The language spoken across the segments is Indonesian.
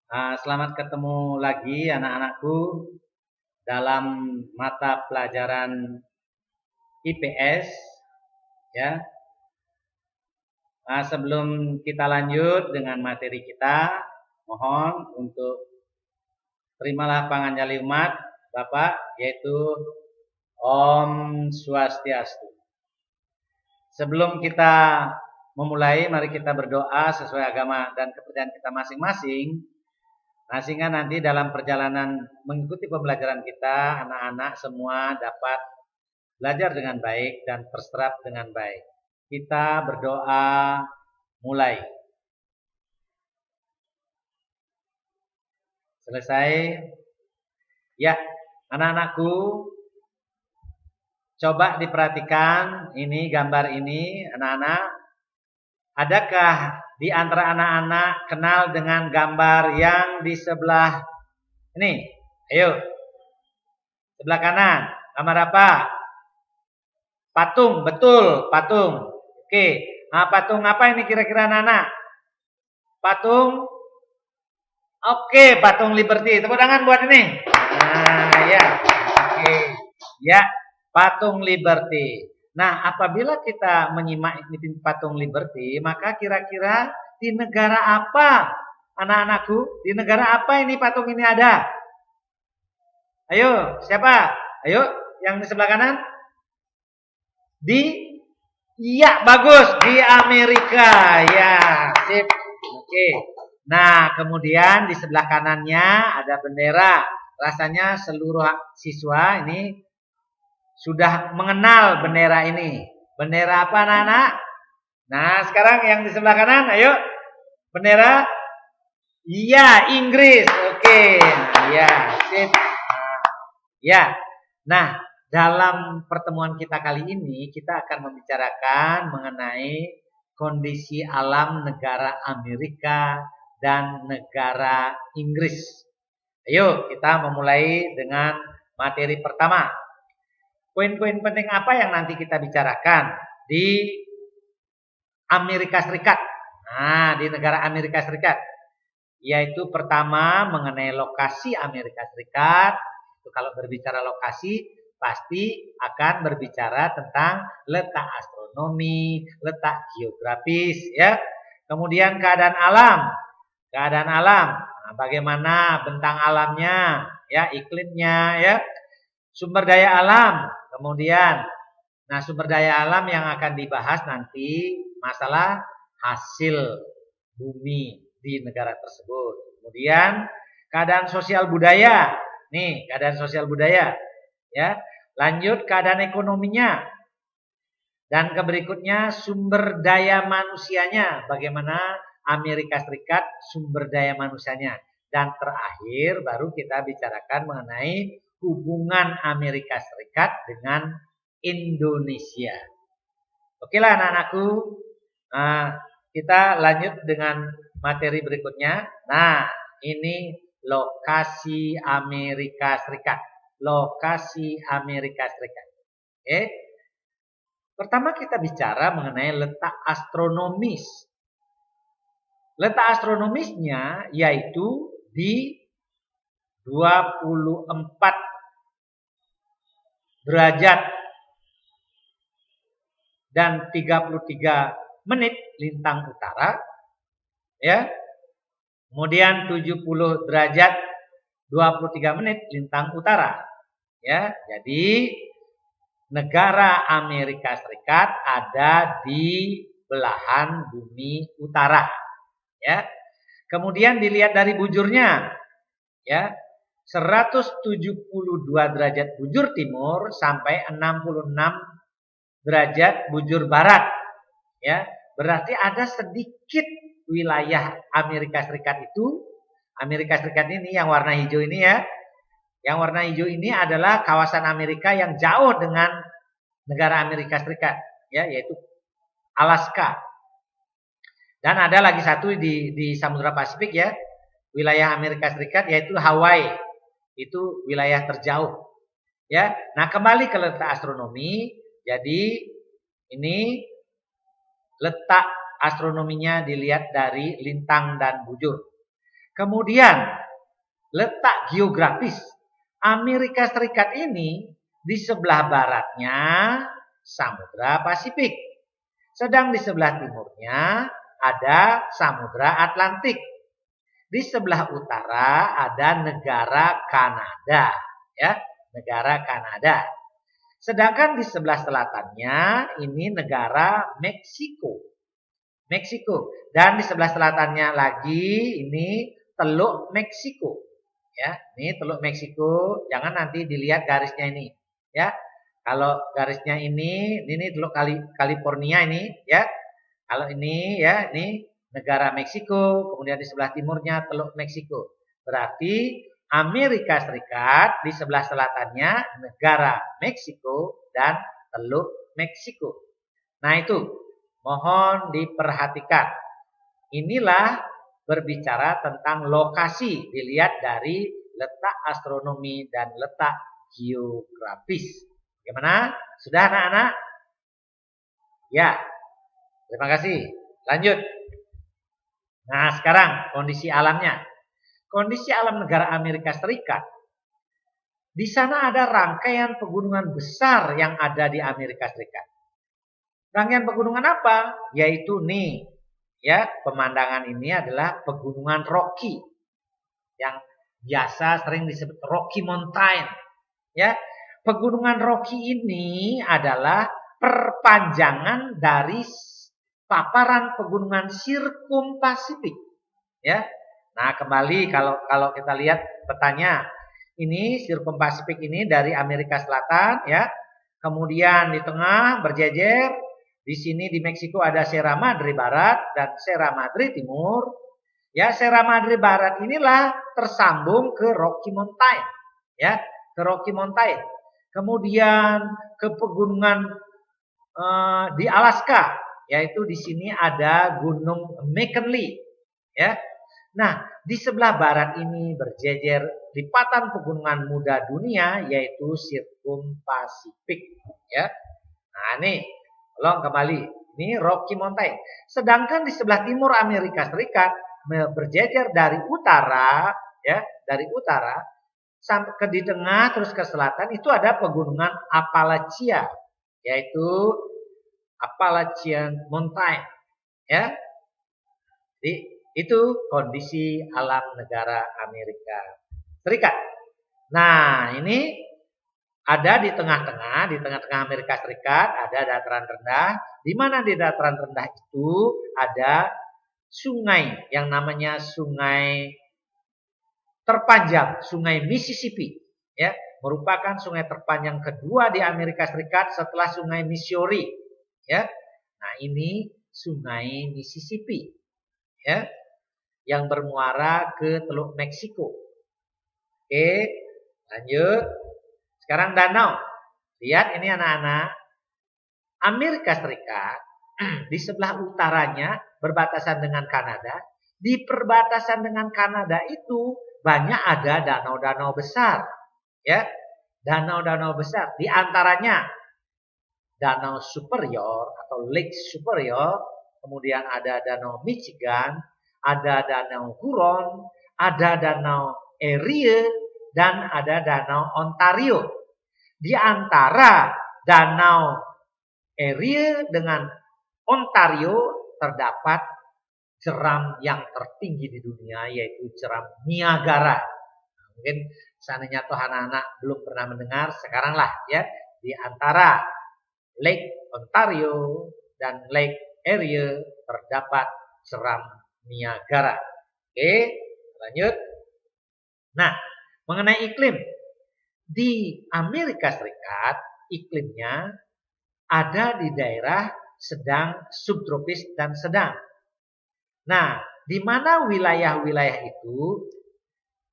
Selamat ketemu lagi anak-anakku dalam mata pelajaran IPS ya. Sebelum kita lanjut dengan materi kita, mohon untuk terimalah panganjali umat Bapak, yaitu Om Swastiastu. Sebelum kita memulai, mari kita berdoa sesuai agama dan kepercayaan kita masing-masing. Sehingga nanti dalam perjalanan mengikuti pembelajaran kita, anak-anak semua dapat belajar dengan baik dan terserap dengan baik. Kita berdoa mulai. Selesai? Ya, anak-anakku, coba diperhatikan ini gambar ini, anak-anak. Adakah di antara anak-anak kenal dengan gambar yang di sebelah ini? Ayo. Sebelah kanan. Gambar apa? Patung, betul, patung. Oke. Patung apa ini kira-kira anak-anak? Patung. Oke, patung Liberty. Tepuk tangan buat ini. Ya. Oke. Ya, patung Liberty. Nah, apabila kita menyimak ini patung Liberty, maka kira-kira di negara apa, anak-anakku? Di negara apa ini patung ini ada? Ayo, siapa? Ayo, yang di sebelah kanan. Iya, bagus. Di Amerika. Ya, sip. Oke. Nah, kemudian di sebelah kanannya ada bendera. Rasanya seluruh siswa ini sudah mengenal bendera ini. Bendera apa anak-anak? Nah sekarang yang di sebelah kanan, ayo. Bendera? Iya, Inggris. Oke. Ya, sip. Ya. Nah, dalam pertemuan kita kali ini kita akan membicarakan mengenai kondisi alam negara Amerika dan negara Inggris. Ayo kita memulai dengan materi pertama. Poin-poin penting apa yang nanti kita bicarakan di Amerika Serikat? Nah, di negara Amerika Serikat. Yaitu pertama mengenai lokasi Amerika Serikat. Itu kalau berbicara lokasi pasti akan berbicara tentang letak astronomi, letak geografis ya. Kemudian keadaan alam. Keadaan alam. Nah, bagaimana bentang alamnya, ya, iklimnya ya. Sumber daya alam. Kemudian, nah sumber daya alam yang akan dibahas nanti masalah hasil bumi di negara tersebut. Kemudian keadaan sosial budaya. Nih, keadaan sosial budaya. Ya, lanjut keadaan ekonominya. Dan berikutnya sumber daya manusianya. Bagaimana Amerika Serikat sumber daya manusianya. Dan terakhir baru kita bicarakan mengenai hubungan Amerika Serikat dengan Indonesia. Oke lah anak-anakku, kita lanjut dengan materi berikutnya. Nah, ini lokasi Amerika Serikat. Lokasi Amerika Serikat. Oke. Pertama kita bicara mengenai letak astronomis. Letak astronomisnya yaitu di 24 derajat dan 33 menit lintang utara ya. Kemudian 70 derajat 23 menit lintang utara ya. Jadi negara Amerika Serikat ada di belahan bumi utara ya. Kemudian dilihat dari bujurnya ya. 172 derajat bujur timur sampai 66 derajat bujur barat. Ya, berarti ada sedikit wilayah Amerika Serikat itu. Amerika Serikat ini yang warna hijau ini ya. Yang warna hijau ini adalah kawasan Amerika yang jauh dengan negara Amerika Serikat, ya, yaitu Alaska. Dan ada lagi satu di Samudra Pasifik ya, wilayah Amerika Serikat yaitu Hawaii. Itu wilayah terjauh. Ya. Nah, kembali ke letak astronomi. Jadi ini letak astronominya dilihat dari lintang dan bujur. Kemudian letak geografis. Amerika Serikat ini di sebelah baratnya Samudra Pasifik. Sedang di sebelah timurnya ada Samudra Atlantik. Di sebelah utara ada negara Kanada, ya, negara Kanada. Sedangkan di sebelah selatannya ini negara Meksiko. Meksiko. Dan di sebelah selatannya lagi ini Teluk Meksiko. Ya, ini Teluk Meksiko. Jangan nanti dilihat garisnya ini, ya. Kalau garisnya ini Teluk California ini, ya. Kalau ini ya, ini negara Meksiko, kemudian di sebelah timurnya Teluk Meksiko. Berarti Amerika Serikat di sebelah selatannya negara Meksiko dan Teluk Meksiko. Nah, itu mohon diperhatikan. Inilah berbicara tentang lokasi, dilihat dari letak astronomi dan letak geografis. Bagaimana? Sudah anak-anak? Ya. Terima kasih. Lanjut. Nah, sekarang kondisi alamnya. Kondisi alam negara Amerika Serikat. Di sana ada rangkaian pegunungan besar yang ada di Amerika Serikat. Rangkaian pegunungan apa? Yaitu nih, ya, pemandangan ini adalah pegunungan Rocky. Yang biasa sering disebut Rocky Mountain. Ya, pegunungan Rocky ini adalah perpanjangan dari paparan pegunungan sirkumpasifik, ya. Nah, kembali kalau kita lihat petanya, ini sirkumpasifik ini dari Amerika Selatan, ya. Kemudian di tengah berjejer, di sini di Meksiko ada Sierra Madre Barat dan Sierra Madre Timur. Ya, Sierra Madre Barat inilah tersambung ke Rocky Mountain, ya, ke Rocky Mountain. Kemudian ke pegunungan di Alaska. Yaitu di sini ada Gunung McKinley, ya. Nah, di sebelah barat ini berjejer lipatan pegunungan muda dunia yaitu sirkumpasifik, ya. Nah, nih, tolong kembali. Ini Rocky Mountain. Sedangkan di sebelah timur Amerika Serikat berjejer dari utara, ya, dari utara sampai ke di tengah terus ke selatan itu ada pegunungan Appalachia, yaitu Appalachian Mountain, ya. Jadi itu kondisi alam negara Amerika Serikat. Nah, ini ada di tengah-tengah Amerika Serikat ada dataran rendah, di mana di dataran rendah itu ada sungai yang namanya sungai terpanjang, sungai Mississippi, ya, merupakan sungai terpanjang kedua di Amerika Serikat setelah sungai Missouri. Ya, nah ini sungai Mississippi, ya, yang bermuara ke Teluk Meksiko. Oke, lanjut. Sekarang danau. Lihat ini anak-anak. Amerika Serikat di sebelah utaranya berbatasan dengan Kanada. Di perbatasan dengan Kanada itu banyak ada danau-danau besar, ya, danau-danau besar. Di antaranya Danau Superior atau Lake Superior, kemudian ada Danau Michigan, ada Danau Huron, ada Danau Erie, dan ada Danau Ontario. Di antara Danau Erie dengan Ontario terdapat jeram yang tertinggi di dunia, yaitu jeram Niagara. Mungkin seandainya tuh anak-anak belum pernah mendengar, sekarang lah, ya, di antara Lake Ontario dan Lake Erie terdapat jeram Niagara. Oke, lanjut. Nah, mengenai iklim. Di Amerika Serikat, iklimnya ada di daerah sedang, subtropis, dan sedang. Nah, di mana wilayah-wilayah itu,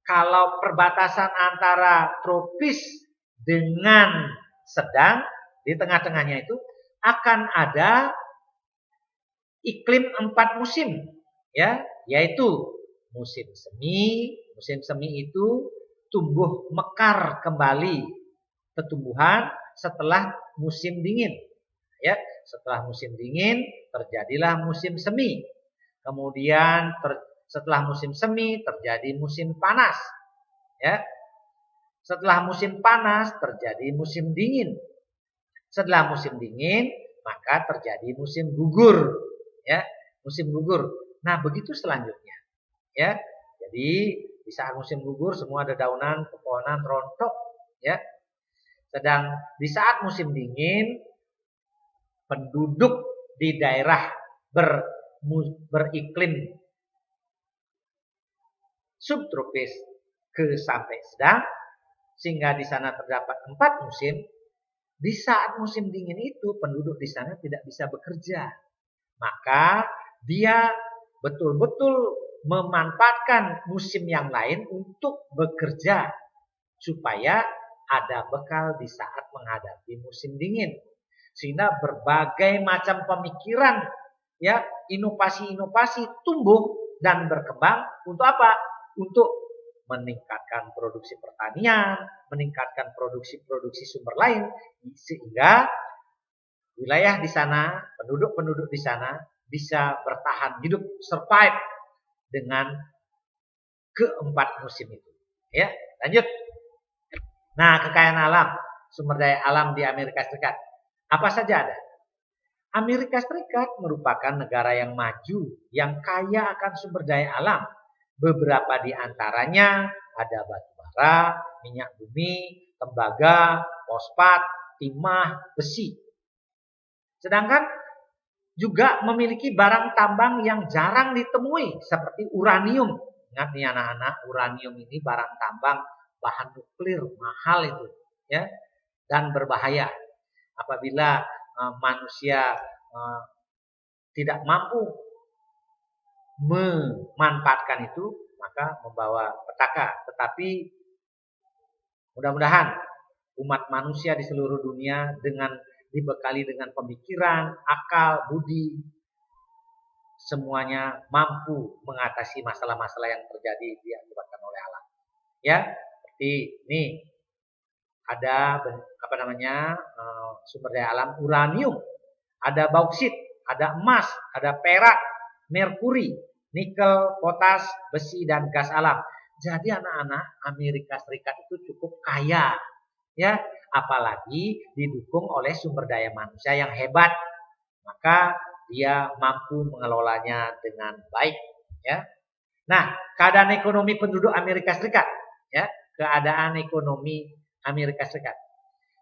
kalau perbatasan antara tropis dengan sedang, di tengah-tengahnya itu akan ada iklim 4 musim, ya, yaitu musim semi. Musim semi itu tumbuh mekar kembali tumbuhan setelah musim dingin, ya. Setelah musim dingin terjadilah musim semi. Kemudian Setelah musim semi terjadi musim panas. Ya. Setelah musim panas terjadi musim dingin. Setelah musim dingin maka terjadi musim gugur. Ya, musim gugur. Nah, begitu selanjutnya. Ya. Jadi di saat musim gugur semua dedaunan, pepohonan rontok, ya. Sedang di saat musim dingin penduduk di daerah beriklim subtropis ke sampai sedang, sehingga di sana terdapat 4 musim. Di saat musim dingin itu penduduk di sana tidak bisa bekerja, maka dia betul-betul memanfaatkan musim yang lain untuk bekerja supaya ada bekal di saat menghadapi musim dingin. Sehingga berbagai macam pemikiran, ya, inovasi-inovasi tumbuh dan berkembang untuk apa? Untuk meningkatkan produksi pertanian, meningkatkan produksi-produksi sumber lain, sehingga wilayah di sana, penduduk-penduduk di sana bisa bertahan hidup, survive dengan keempat musim itu. Ya, lanjut. Nah, kekayaan alam, sumber daya alam di Amerika Serikat. Apa saja ada? Amerika Serikat merupakan negara yang maju, yang kaya akan sumber daya alam. Beberapa di antaranya ada batu bara, minyak bumi, tembaga, fosfat, timah, besi. Sedangkan juga memiliki barang tambang yang jarang ditemui seperti uranium. Ingat nih anak-anak, uranium ini barang tambang bahan nuklir mahal itu, ya, dan berbahaya. Apabila manusia tidak mampu memanfaatkan itu, maka membawa petaka. Tetapi mudah-mudahan umat manusia di seluruh dunia dengan dibekali dengan pemikiran, akal, budi, semuanya mampu mengatasi masalah-masalah yang terjadi diakibatkan oleh alam. Ya, seperti ini ada sumber daya alam uranium, ada bauksit, ada emas, ada perak, merkuri, nikel, potas, besi, dan gas alam. Jadi anak-anak, Amerika Serikat itu cukup kaya, ya, apalagi didukung oleh sumber daya manusia yang hebat, maka dia mampu mengelolanya dengan baik, ya. Nah, keadaan ekonomi penduduk Amerika Serikat, ya, keadaan ekonomi Amerika Serikat.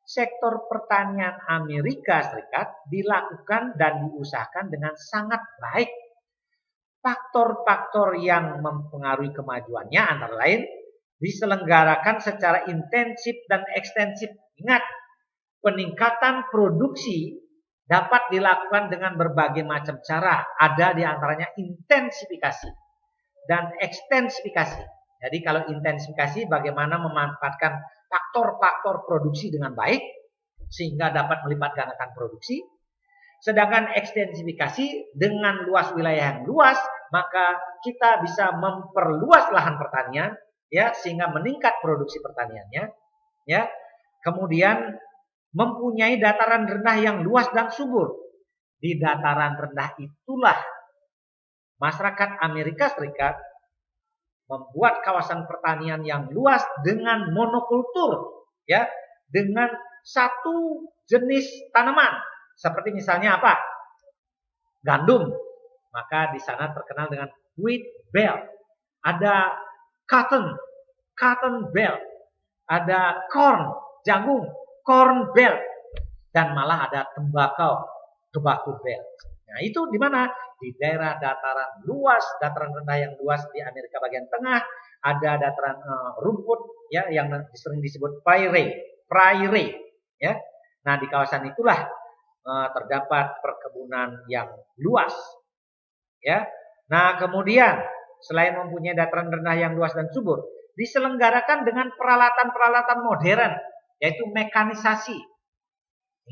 Sektor pertanian Amerika Serikat dilakukan dan diusahakan dengan sangat baik. Faktor-faktor yang mempengaruhi kemajuannya antara lain diselenggarakan secara intensif dan ekstensif. Ingat, peningkatan produksi dapat dilakukan dengan berbagai macam cara. Ada di antaranya intensifikasi dan ekstensifikasi. Jadi kalau intensifikasi bagaimana memanfaatkan faktor-faktor produksi dengan baik sehingga dapat melipat gandakan produksi. Sedangkan ekstensifikasi dengan luas wilayah yang luas, maka kita bisa memperluas lahan pertanian, ya, sehingga meningkat produksi pertaniannya, ya. Kemudian mempunyai dataran rendah yang luas dan subur. Di dataran rendah itulah masyarakat Amerika Serikat membuat kawasan pertanian yang luas dengan monokultur, ya, dengan satu jenis tanaman. Seperti misalnya apa? Gandum. Maka di sana terkenal dengan wheat belt. Ada cotton belt. Ada corn, jagung, corn belt. Dan malah ada tobacco belt. Nah, itu di mana? Di daerah dataran luas, dataran rendah yang luas di Amerika bagian tengah, ada dataran rumput, ya, yang sering disebut prairie, ya. Nah, di kawasan itulah terdapat perkebunan yang luas, ya. Nah, kemudian selain mempunyai dataran rendah yang luas dan subur, diselenggarakan dengan peralatan-peralatan modern, yaitu mekanisasi.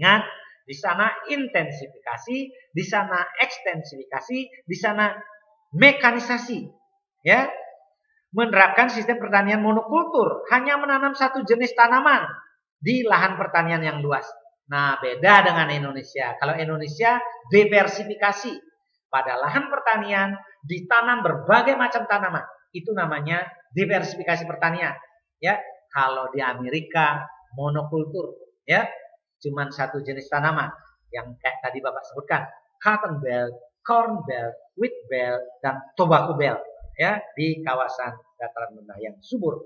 Ingat, di sana intensifikasi, di sana ekstensifikasi, di sana mekanisasi, ya. Menerapkan sistem pertanian monokultur, hanya menanam satu jenis tanaman di lahan pertanian yang luas. Nah, beda dengan Indonesia. Kalau Indonesia diversifikasi, pada lahan pertanian ditanam berbagai macam tanaman. Itu namanya diversifikasi pertanian. Ya, kalau di Amerika monokultur, ya, cuman satu jenis tanaman yang kayak tadi Bapak sebutkan, cotton belt, corn belt, wheat belt, dan tobacco belt, ya, di kawasan dataran rendah yang subur.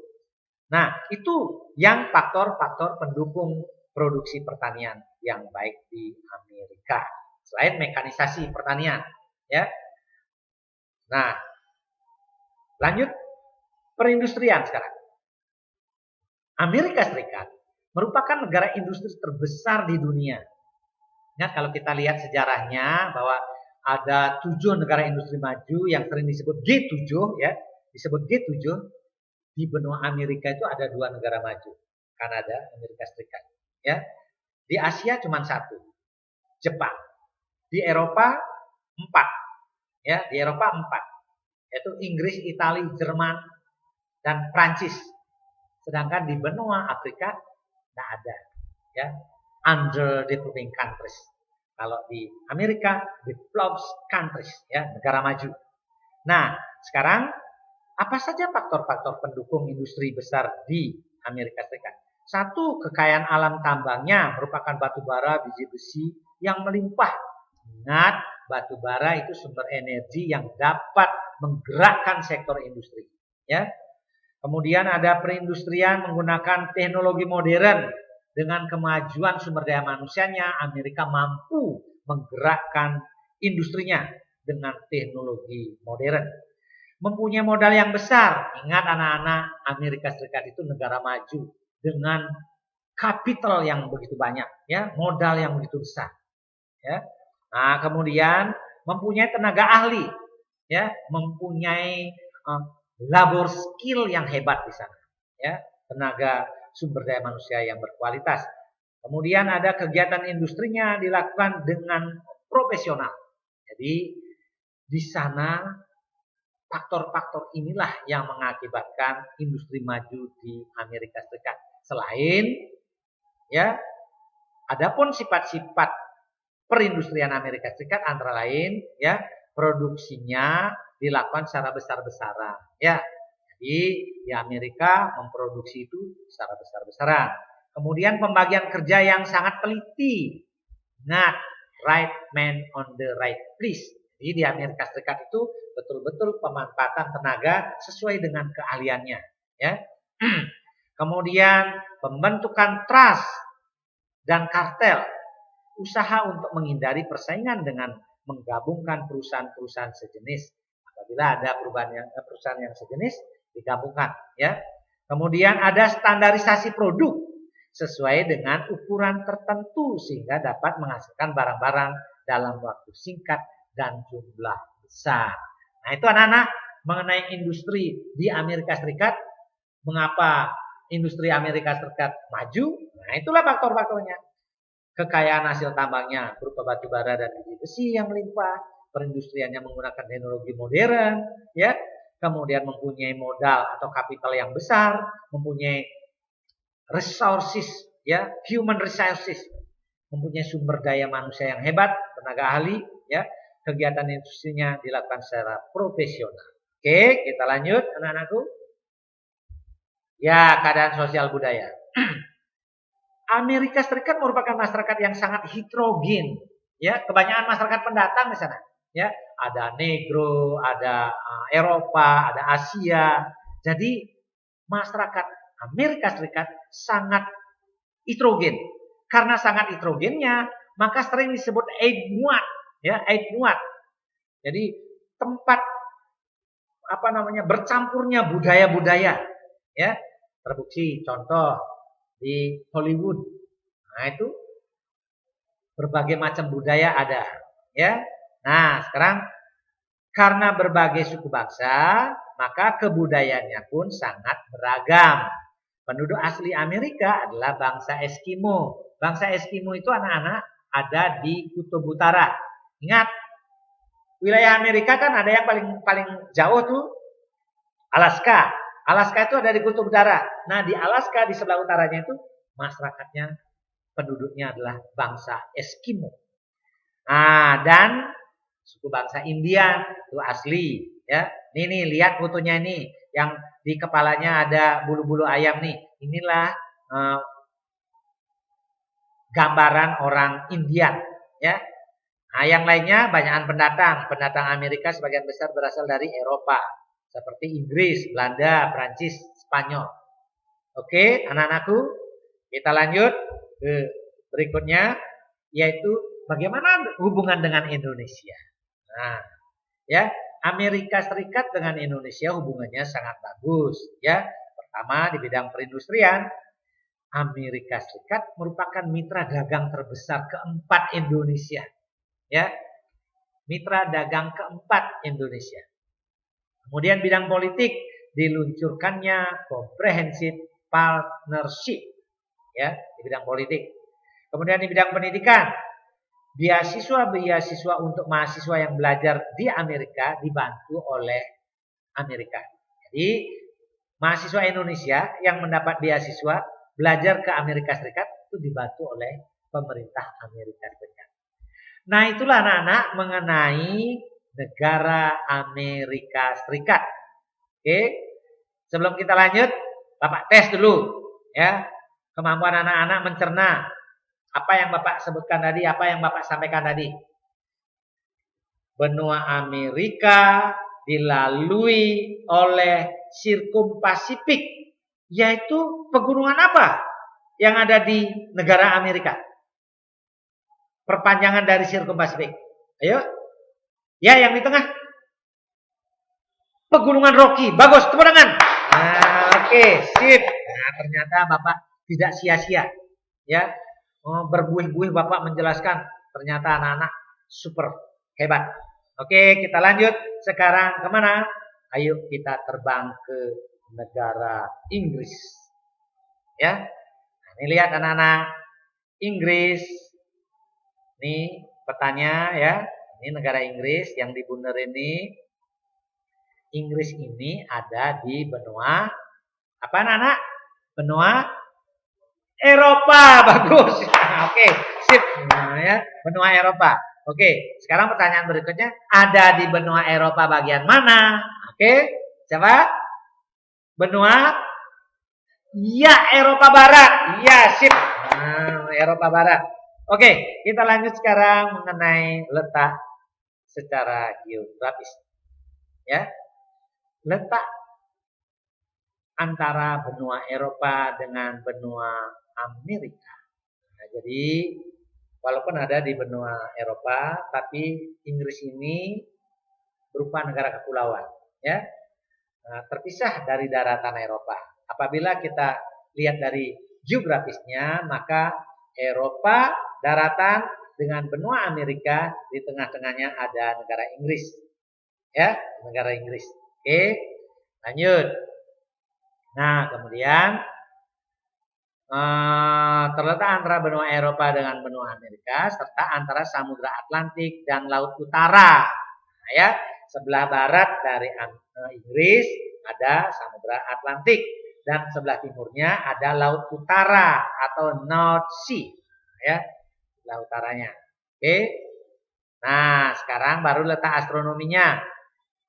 Nah, itu yang faktor-faktor pendukung produksi pertanian yang baik di Amerika. Selain mekanisasi pertanian, ya. Nah, lanjut perindustrian sekarang. Amerika Serikat merupakan negara industri terbesar di dunia. Nah, kalau kita lihat sejarahnya bahwa ada 7 negara industri maju yang sering disebut G7, ya, disebut G7. Di benua Amerika itu ada 2 negara maju, Kanada, Amerika Serikat. Ya, di Asia cuma 1, Jepang. Di Eropa 4, ya, di Eropa 4, yaitu Inggris, Italia, Jerman, dan Prancis. Sedangkan di benua Afrika tidak ada, ya, underdeveloping countries. Kalau di Amerika, developed countries, ya, negara maju. Nah, sekarang apa saja faktor-faktor pendukung industri besar di Amerika Serikat? 1, kekayaan alam tambangnya merupakan batu bara, biji besi yang melimpah. Ingat, batu bara itu sumber energi yang dapat menggerakkan sektor industri. Ya. Kemudian ada perindustrian menggunakan teknologi modern. Dengan kemajuan sumber daya manusianya, Amerika mampu menggerakkan industrinya dengan teknologi modern. Mempunyai modal yang besar. Ingat anak-anak, Amerika Serikat itu negara maju dengan kapital yang begitu banyak, ya, modal yang begitu besar, ya. Nah, kemudian mempunyai tenaga ahli, ya, mempunyai labor skill yang hebat di sana, ya, tenaga sumber daya manusia yang berkualitas. Kemudian ada kegiatan industrinya dilakukan dengan profesional. Jadi di sana faktor-faktor inilah yang mengakibatkan industri maju di Amerika Serikat. Selain, ya, adapun sifat-sifat perindustrian Amerika Serikat antara lain, ya, produksinya dilakukan secara besar-besaran, ya. Jadi di Amerika memproduksi itu secara besar-besaran. Kemudian pembagian kerja yang sangat teliti. Ingat, right man on the right place. Jadi di Amerika Serikat itu betul-betul pemanfaatan tenaga sesuai dengan keahliannya, ya. Kemudian pembentukan trust dan kartel, usaha untuk menghindari persaingan dengan menggabungkan perusahaan-perusahaan sejenis. Apabila ada perusahaan yang sejenis digabungkan, ya. Kemudian ada standarisasi produk sesuai dengan ukuran tertentu sehingga dapat menghasilkan barang-barang dalam waktu singkat dan jumlah besar. Nah, itu anak-anak mengenai industri di Amerika Serikat. Mengapa industri Amerika Serikat maju? Nah, itulah faktor-faktornya. Kekayaan hasil tambangnya berupa batu bara dan biji besi yang melimpah, perindustriannya menggunakan teknologi modern, ya. Kemudian mempunyai modal atau kapital yang besar, mempunyai resources, ya, human resources, mempunyai sumber daya manusia yang hebat, tenaga ahli, ya. Kegiatan industrinya dilakukan secara profesional. Oke, kita lanjut anak-anakku. Ya, keadaan sosial budaya. Amerika Serikat merupakan masyarakat yang sangat heterogen, ya. Kebanyakan masyarakat pendatang di sana, ya. Ada Negro, ada Eropa, ada Asia. Jadi masyarakat Amerika Serikat sangat heterogen. Karena sangat heterogennya, maka sering disebut etnoid, ya, etnoid. Jadi tempat bercampurnya budaya-budaya, ya. Terbukti contoh di Hollywood. Nah, itu berbagai macam budaya ada, ya. Nah, sekarang karena berbagai suku bangsa, maka kebudayaannya pun sangat beragam. Penduduk asli Amerika adalah bangsa Eskimo. Bangsa Eskimo itu anak-anak ada di Kutub Utara. Ingat, wilayah Amerika kan ada yang paling jauh tuh Alaska. Alaska itu ada di Kutub Utara. Nah, di Alaska di sebelah utaranya itu masyarakatnya, penduduknya adalah bangsa Eskimo. Nah, dan suku bangsa Indian itu asli, ya. Nih lihat fotonya ini, yang di kepalanya ada bulu-bulu ayam nih. Inilah gambaran orang Indian, ya. Nah, yang lainnya banyakan pendatang Amerika sebagian besar berasal dari Eropa, seperti Inggris, Belanda, Prancis, Spanyol. Oke, anak-anakku, kita lanjut ke berikutnya, yaitu bagaimana hubungan dengan Indonesia. Nah, ya, Amerika Serikat dengan Indonesia hubungannya sangat bagus, ya. Pertama, di bidang perindustrian, Amerika Serikat merupakan mitra dagang terbesar keempat Indonesia, ya. Mitra dagang keempat Indonesia. Kemudian bidang politik, diluncurkannya comprehensive partnership, ya, di bidang politik. Kemudian di bidang pendidikan, beasiswa untuk mahasiswa yang belajar di Amerika dibantu oleh Amerika. Jadi mahasiswa Indonesia yang mendapat beasiswa belajar ke Amerika Serikat itu dibantu oleh pemerintah Amerika Serikat. Nah, itulah anak-anak mengenai negara Amerika Serikat. Oke, sebelum kita lanjut, Bapak tes dulu, ya, kemampuan anak-anak mencerna apa yang Bapak sebutkan tadi, apa yang Bapak sampaikan tadi. Benua Amerika dilalui oleh sirkum Pasifik, yaitu pegunungan apa yang ada di negara Amerika? Perpanjangan dari sirkum Pasifik. Ayo. Ya, yang di tengah. Pegunungan Rocky. Bagus, tepuk tangan. Nah, oke, sip. Nah, ternyata Bapak tidak sia-sia, ya. Berbuih-buih Bapak menjelaskan, ternyata anak-anak super hebat. Oke, kita lanjut. Sekarang kemana? Ayo kita terbang ke negara Inggris, ya. Nah, ini lihat anak-anak, Inggris. Ini petanya, ya. Ini negara Inggris yang di bundar ini. Inggris ini ada di benua apa, anak-anak? Benua Eropa. Bagus. Oke, sip. Nah, ya, benua Eropa. Oke, sekarang pertanyaan berikutnya, ada di benua Eropa bagian mana? Oke, siapa? Benua? Ya, Eropa Barat. Ya, sip. Nah, Eropa Barat. Oke, kita lanjut sekarang mengenai letak secara geografis. Ya. Letak antara benua Eropa dengan benua Amerika. Nah, jadi walaupun ada di benua Eropa, tapi Inggris ini berupa negara kepulauan, ya. Nah, terpisah dari daratan Eropa. Apabila kita lihat dari geografisnya, maka Eropa daratan dengan benua Amerika, di tengah-tengahnya ada negara Inggris, ya, negara Inggris. Oke, lanjut. Nah, kemudian terletak antara benua Eropa dengan benua Amerika, serta antara Samudra Atlantik dan Laut Utara. Nah, ya, sebelah barat dari Inggris ada Samudra Atlantik, dan sebelah timurnya ada Laut Utara atau North Sea, ya, sebelah utaranya. Oke. Nah, sekarang baru letak astronominya.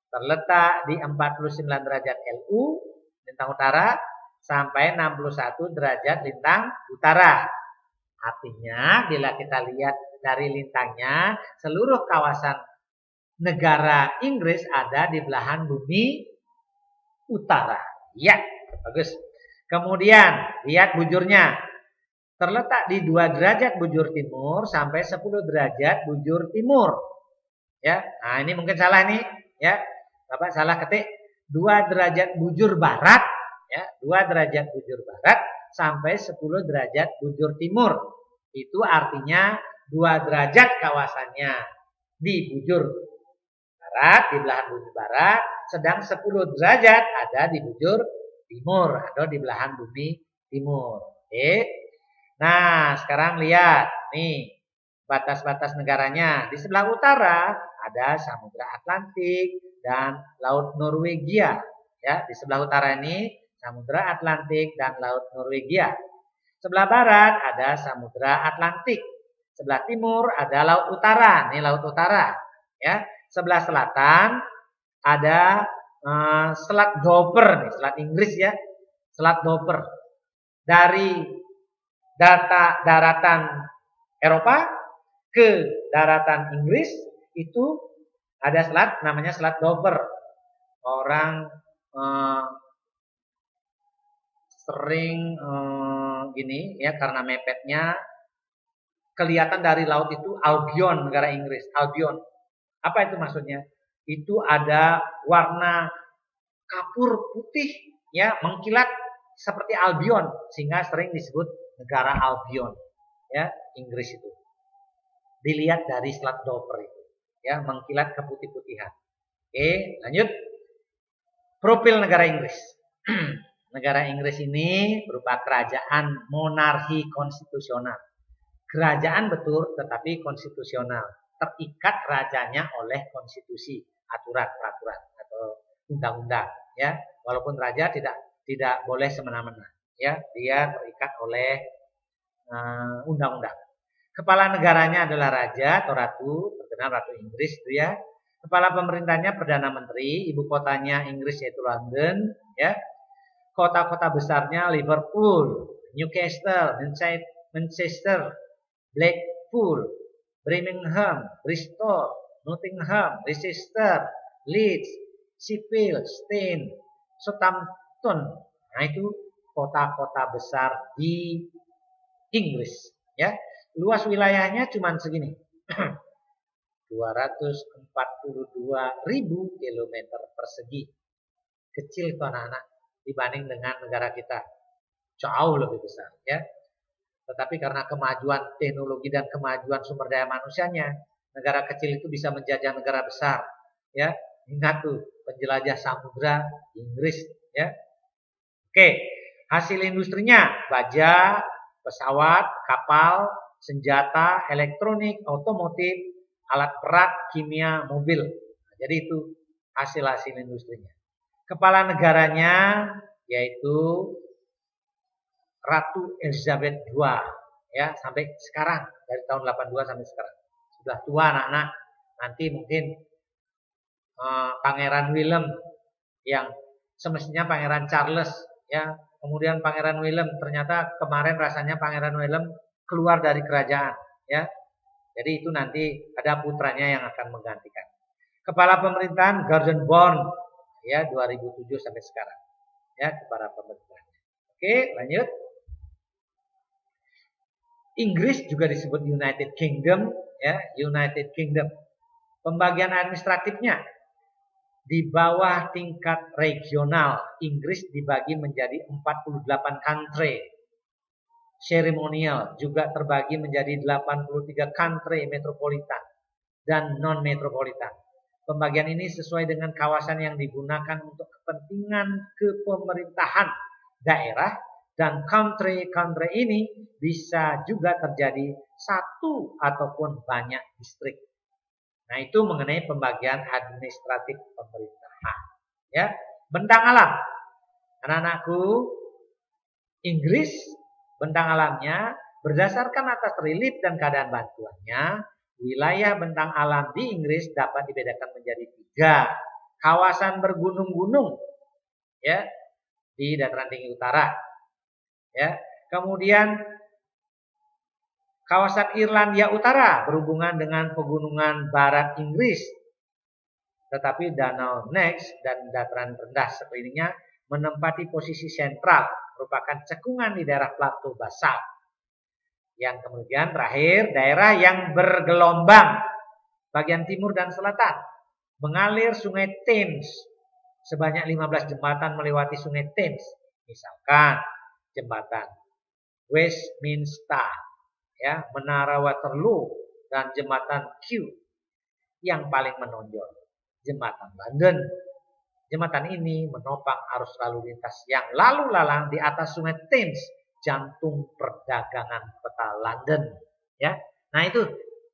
Terletak di 49 derajat LU lintang utara sampai 61 derajat lintang utara. Artinya bila kita lihat dari lintangnya, seluruh kawasan negara Inggris ada di belahan bumi utara. Ya, bagus. Kemudian lihat bujurnya. Terletak di 2 derajat bujur timur sampai 10 derajat bujur timur. Ya, nah ini mungkin salah nih, ya. Bapak salah ketik 2 derajat bujur barat, ya, 2 derajat bujur barat sampai 10 derajat bujur timur. Itu artinya 2 derajat kawasannya di bujur barat, di belahan bumi barat, sedang 10 derajat ada di bujur timur atau di belahan bumi timur. Oke. Nah, sekarang lihat nih batas-batas negaranya. Di sebelah utara ada Samudra Atlantik dan Laut Norwegia, ya. Di sebelah utara ini Samudra Atlantik dan Laut Norwegia. Sebelah barat ada Samudra Atlantik. Sebelah timur ada Laut Utara. Ini Laut Utara. Ya, sebelah selatan ada Selat Dover nih, Selat Inggris ya. Selat Dover. Dari daratan Eropa ke daratan Inggris itu ada selat namanya Selat Dover. Orang sering gini ya, karena mepetnya kelihatan dari laut itu Albion, negara Inggris, Albion. Apa itu maksudnya? Itu ada warna kapur putih ya, mengkilat seperti Albion, sehingga sering disebut negara Albion ya, Inggris itu. Dilihat dari Selat Dover itu ya, mengkilat keputih-putihan. Oke, lanjut. Profil negara Inggris. Negara Inggris ini berupa kerajaan monarki konstitusional. Kerajaan betul, tetapi konstitusional. Terikat rajanya oleh konstitusi, aturan, peraturan atau undang-undang. Ya, walaupun raja tidak boleh semena-mena. Ya, dia terikat oleh undang-undang. Kepala negaranya adalah raja atau ratu, terkenal Ratu Inggris itu ya. Kepala pemerintahnya Perdana Menteri, ibu kotanya Inggris yaitu London, ya. Kota-kota besarnya Liverpool, Newcastle, Manchester, Blackpool, Birmingham, Bristol, Nottingham, Leicester, Leeds, Sheffield, Stein, Southampton. Nah, itu kota-kota besar di Inggris, ya. Luas wilayahnya cuma segini. 242.000 km persegi. Kecil itu anak-anak dibanding dengan negara kita. Jauh lebih besar, ya. Tetapi karena kemajuan teknologi dan kemajuan sumber daya manusianya, negara kecil itu bisa menjajah negara besar, ya. Ingat tuh, penjelajah samudra Inggris, ya. Oke, hasil industrinya baja, pesawat, kapal, senjata, elektronik, otomotif, alat berat, kimia, mobil. Nah, jadi itu hasil-hasil industrinya. Kepala negaranya yaitu Ratu Elizabeth II, ya, sampai sekarang, dari tahun 82 sampai sekarang. Sudah tua anak-anak. Nanti mungkin Pangeran William yang semestinya Pangeran Charles, ya. Kemudian Pangeran William, ternyata kemarin rasanya Pangeran William keluar dari kerajaan, ya. Jadi itu nanti ada putranya yang akan menggantikan. Kepala pemerintahan Gordon Brown, ya, 2007 sampai sekarang, ya, kepala pemerintahan. Oke, lanjut. Inggris juga disebut United Kingdom, ya, United Kingdom. Pembagian administratifnya di bawah tingkat regional, Inggris dibagi menjadi 48 country. Seremonial juga terbagi menjadi 83 country metropolitan dan non-metropolitan. Pembagian ini sesuai dengan kawasan yang digunakan untuk kepentingan kepemerintahan daerah, dan country ini bisa juga terjadi satu ataupun banyak distrik. Nah, itu mengenai pembagian administratif pemerintahan. Ya, bentang alam. Anak-anakku, Inggris bentang alamnya berdasarkan atas relief dan keadaan batuannya, wilayah bentang alam di Inggris dapat dibedakan menjadi 3. Kawasan bergunung-gunung, ya, di dataran tinggi utara, ya. Kemudian kawasan Irlandia Utara berhubungan dengan pegunungan barat Inggris, tetapi Danau Neck dan dataran rendah sekelilingnya menempati posisi sentral, merupakan cekungan di daerah plato basalt. Yang kemudian terakhir, daerah yang bergelombang, bagian timur dan selatan, mengalir sungai Thames. Sebanyak 15 jembatan melewati sungai Thames. Misalkan jembatan Westminster, ya, Menara Waterloo, dan jembatan Q. Yang paling menonjol, jembatan London. Jembatan ini menopang arus lalu lintas yang lalu lalang di atas sungai Thames, jantung perdagangan kota London, ya. Nah, itu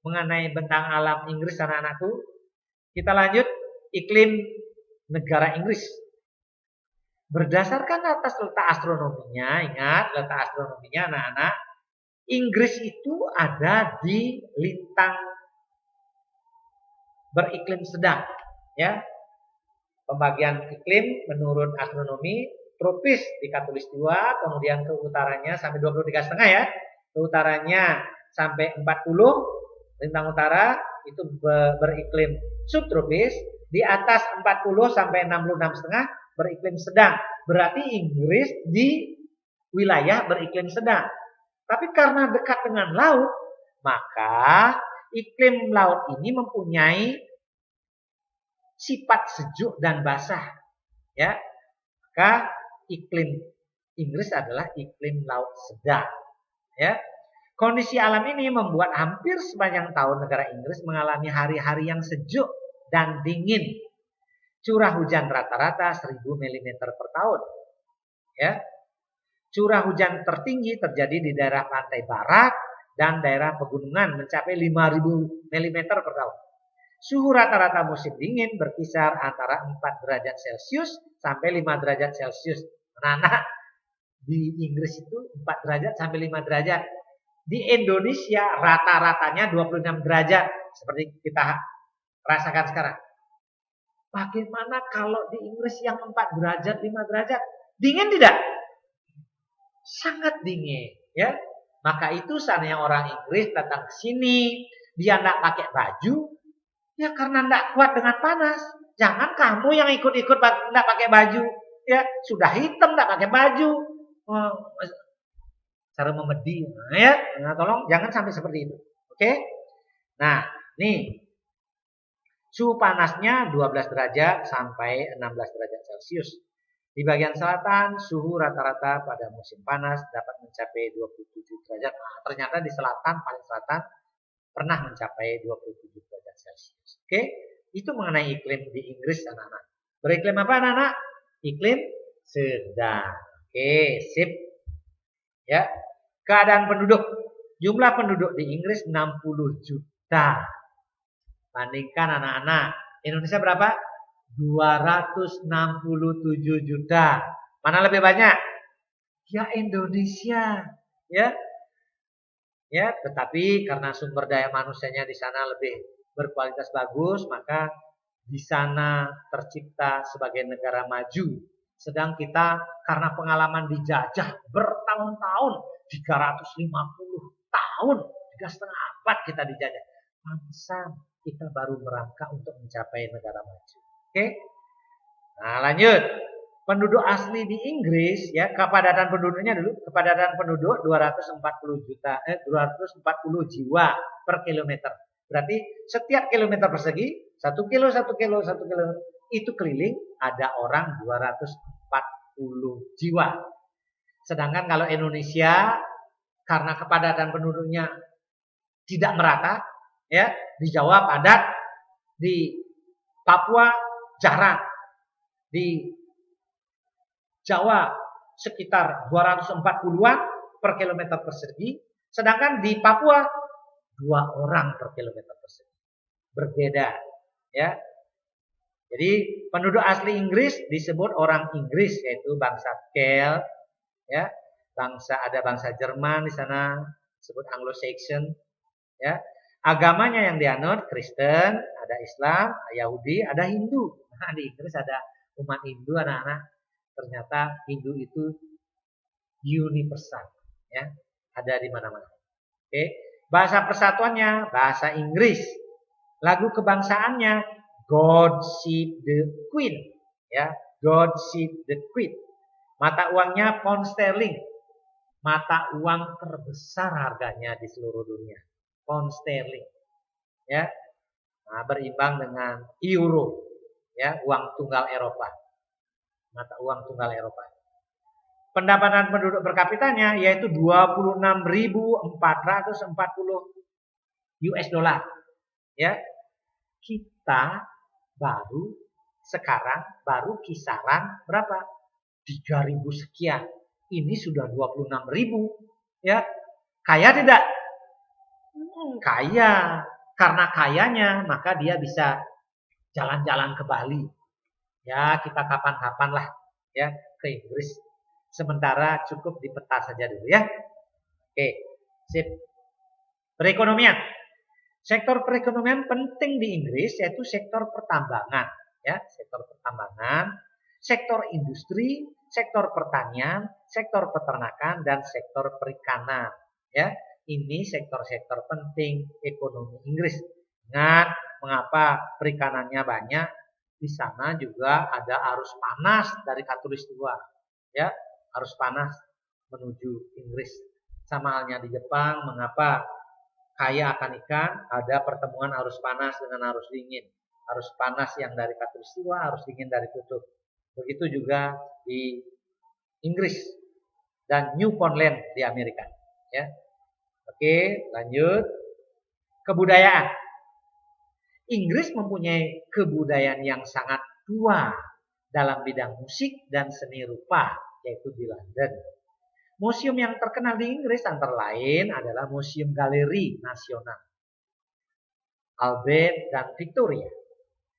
mengenai bentang alam Inggris, anak-anakku. Kita lanjut, iklim negara Inggris. Berdasarkan atas letak astronominya, ingat letak astronominya anak-anak, Inggris itu ada di lintang beriklim sedang, ya. Pembagian iklim menurut astronomi, tropis di Khatulistiwa, kemudian ke utaranya sampai 23,5 ya. Ke utaranya sampai 40 lintang utara itu beriklim subtropis, di atas 40 sampai 66,5 beriklim sedang. Berarti Inggris di wilayah beriklim sedang. Tapi karena dekat dengan laut, maka iklim laut ini mempunyai sifat sejuk dan basah, ya. Maka iklim Inggris adalah iklim laut sedang, ya. Kondisi alam ini membuat hampir sepanjang tahun negara Inggris mengalami hari-hari yang sejuk dan dingin. Curah hujan rata-rata 1000 mm per tahun, ya. Curah hujan tertinggi terjadi di daerah pantai barat dan daerah pegunungan mencapai 5000 mm per tahun. Suhu rata-rata musim dingin berkisar antara 4 derajat Celcius sampai 5 derajat Celcius. Anak-anak, di Inggris itu 4 derajat sampai 5 derajat. Di Indonesia rata-ratanya 26 derajat. Seperti kita rasakan sekarang. Bagaimana kalau di Inggris yang 4 derajat, 5 derajat? Dingin tidak? Sangat dingin, ya. Maka itu seandainya orang Inggris datang ke sini, dia tidak pakai baju, ya karena tidak kuat dengan panas. Jangan kamu yang ikut-ikut tidak pakai baju, ya sudah hitam tidak pakai baju, cara memedi, ya. Nah, tolong jangan sampai seperti itu, oke? Nah, nih suhu panasnya 12 derajat sampai 16 derajat Celcius. Di bagian selatan, suhu rata-rata pada musim panas dapat mencapai 27 derajat. Nah, ternyata di selatan, paling selatan, pernah mencapai 27 derajat Celcius. Oke, itu mengenai iklim di Inggris, anak-anak. Beriklim apa, anak-anak? Iklim sedang. Oke, sip. Ya, keadaan penduduk. Jumlah penduduk di Inggris 60 juta. Bandingkan anak-anak. Indonesia berapa? 267 juta. Mana lebih banyak? Ya Indonesia, ya. Ya, tetapi karena sumber daya manusianya di sana lebih berkualitas bagus, maka di sana tercipta sebagai negara maju. Sedang kita karena pengalaman dijajah bertahun-tahun, 350 tahun, 3,5 abad kita dijajah. Pantesan kita baru merangkak untuk mencapai negara maju. Oke. Nah, lanjut. Penduduk asli di Inggris, ya, kepadatan penduduknya dulu, kepadatan penduduk 240 jiwa per kilometer. Berarti setiap kilometer persegi 1 kilo itu keliling ada orang 240 jiwa. Sedangkan kalau Indonesia karena kepadatan penduduknya tidak merata, ya, di Jawa padat, di Papua jarang, di Jawa sekitar 240-an per kilometer persegi, sedangkan di Papua 2 orang per kilometer persegi. Berbeda, ya. Jadi penduduk asli Inggris disebut orang Inggris, yaitu bangsa Kel, ya. Ada bangsa Jerman di sana disebut Anglo-Saxon, ya. Agamanya yang dianut Kristen, ada Islam, Yahudi, ada Hindu. Nah, di Inggris ada umat Hindu, anak-anak. Ternyata Hindu itu universal, ya, ada di mana-mana. Oke, bahasa persatuannya bahasa Inggris. Lagu kebangsaannya God Save the Queen, ya, God Save the Queen. Mata uangnya pound sterling, mata uang terbesar harganya di seluruh dunia, pound sterling, ya. Nah, berimbang dengan euro, ya, uang tunggal Eropa. Mata uang tunggal Eropa. Pendapatan penduduk per kapitanya yaitu 26.440 US dollar. Ya. Kita baru kisaran berapa? 3.000 sekian. Ini sudah 26.000, ya. Kaya tidak? Kaya. Karena kayanya maka dia bisa jalan-jalan ke Bali. Ya, kita kapan-kapan lah, ya, ke Inggris. Sementara cukup di peta saja dulu, ya. Oke, sip. Perekonomian. Sektor perekonomian penting di Inggris yaitu sektor pertambangan, ya, sektor pertambangan, sektor industri, sektor pertanian, sektor peternakan, dan sektor perikanan. Ya, ini sektor-sektor penting ekonomi Inggris. Ingat, mengapa perikanannya banyak? Di sana juga ada arus panas dari Khatulistiwa. Ya, arus panas menuju Inggris. Sama halnya di Jepang, mengapa kaya akan ikan? Ada pertemuan arus panas dengan arus dingin. Arus panas yang dari Khatulistiwa, arus dingin dari kutub. Begitu juga di Inggris dan Newfoundland di Amerika. Ya, oke, lanjut. Kebudayaan. Inggris mempunyai kebudayaan yang sangat tua dalam bidang musik dan seni rupa, yaitu di London. Museum yang terkenal di Inggris antara lain adalah Museum Galeri Nasional, Albert dan Victoria.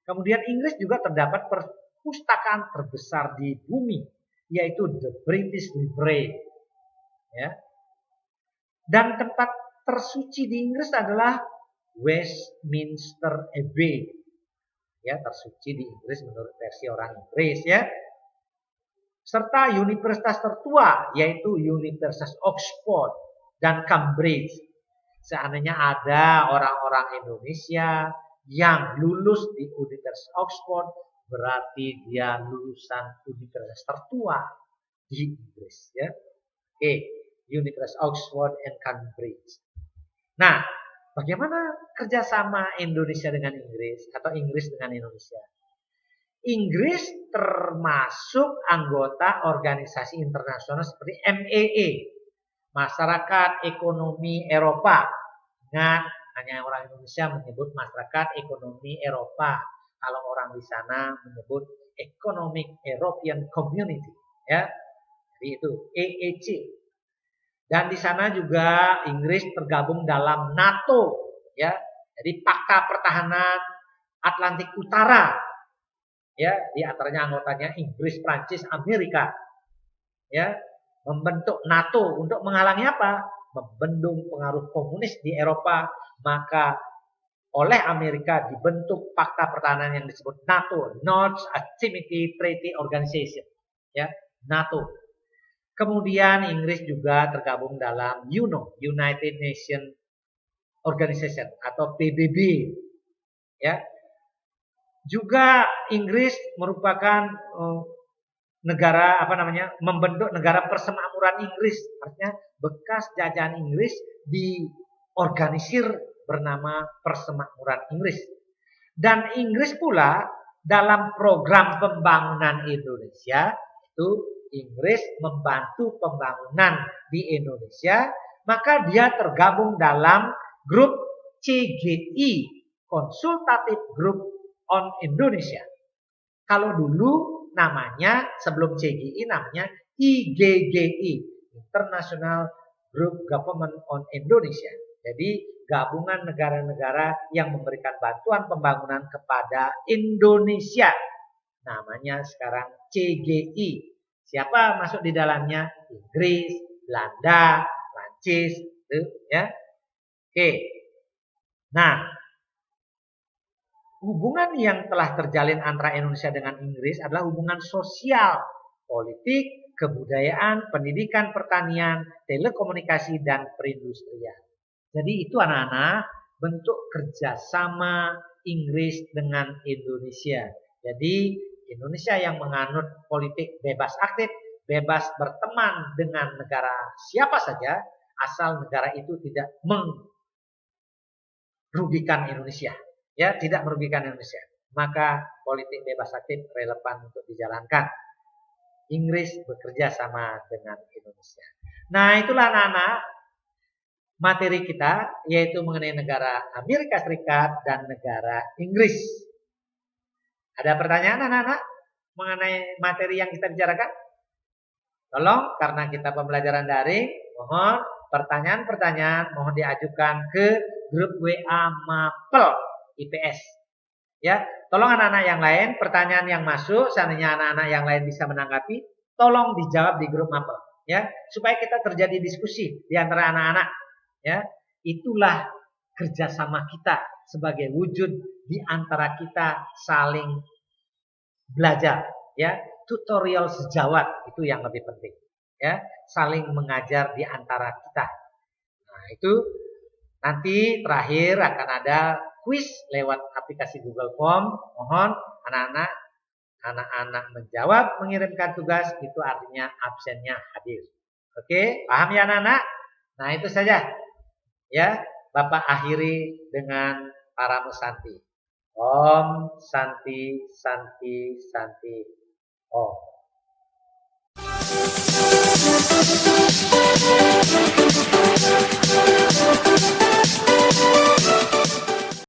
Kemudian Inggris juga terdapat perpustakaan terbesar di bumi, yaitu The British Library. Ya. Dan tempat tersuci di Inggris adalah Westminster Abbey. Ya, tersuci di Inggris menurut versi orang Inggris, ya. Serta universitas tertua yaitu Universitas Oxford dan Cambridge. Seandainya ada orang-orang Indonesia yang lulus di Universitas Oxford, berarti dia lulusan universitas tertua di Inggris, ya. Oke, Universitas Oxford and Cambridge. Nah, bagaimana kerjasama Indonesia dengan Inggris atau Inggris dengan Indonesia? Inggris termasuk anggota organisasi internasional seperti MAA, Masyarakat Ekonomi Eropa. Ingat, hanya orang Indonesia menyebut Masyarakat Ekonomi Eropa. Kalau orang di sana menyebut Economic European Community, ya. Jadi itu EEC. Dan di sana juga Inggris tergabung dalam NATO, ya. Jadi Pakta Pertahanan Atlantik Utara, ya, di antaranya anggotanya Inggris, Prancis, Amerika, ya, membentuk NATO untuk menghalangi apa? Membendung pengaruh komunis di Eropa. Maka oleh Amerika dibentuk Pakta Pertahanan yang disebut NATO, North Atlantic Treaty Organization, ya, NATO. Kemudian Inggris juga tergabung dalam UNO, United Nations Organization atau PBB, ya. Juga Inggris merupakan negara membentuk negara persemakmuran Inggris, artinya bekas jajahan Inggris diorganisir bernama Persemakmuran Inggris. Dan Inggris pula dalam program pembangunan Indonesia itu Inggris membantu pembangunan di Indonesia, maka dia tergabung dalam grup CGI, Consultative Group on Indonesia. Kalau dulu namanya sebelum CGI namanya IGGI, International Group Government on Indonesia. Jadi gabungan negara-negara yang memberikan bantuan pembangunan kepada Indonesia. Namanya sekarang CGI. Siapa masuk di dalamnya? Inggris, Belanda, Prancis, ya. Oke. Nah, hubungan yang telah terjalin antara Indonesia dengan Inggris adalah hubungan sosial, politik, kebudayaan, pendidikan, pertanian, telekomunikasi, dan perindustrian. Jadi itu anak-anak bentuk kerjasama Inggris dengan Indonesia. Jadi Indonesia yang menganut politik bebas aktif, bebas berteman dengan negara siapa saja, asal negara itu tidak merugikan Indonesia. Ya, tidak merugikan Indonesia. Maka politik bebas aktif relevan untuk dijalankan. Inggris bekerja sama dengan Indonesia. Nah, itulah anak-anak materi kita, yaitu mengenai negara Amerika Serikat dan negara Inggris. Ada pertanyaan anak-anak mengenai materi yang kita bicarakan? Tolong, karena kita pembelajaran daring, mohon pertanyaan-pertanyaan mohon diajukan ke grup WA Mapel IPS. Ya, tolong anak-anak yang lain, pertanyaan yang masuk, seandainya anak-anak yang lain bisa menanggapi, tolong dijawab di grup Mapel, ya, supaya kita terjadi diskusi di antara anak-anak, ya. Itulah kerjasama kita sebagai wujud di antara kita saling belajar, ya. Tutorial sejawat itu yang lebih penting, ya. Saling mengajar di antara kita. Nah, itu nanti terakhir akan ada kuis lewat aplikasi Google Form. Mohon anak-anak menjawab, mengirimkan tugas, itu artinya absennya hadir. Oke, paham ya anak-anak? Nah, itu saja. Ya, Bapak akhiri dengan para musanti. Om Santi Santi Santi Om.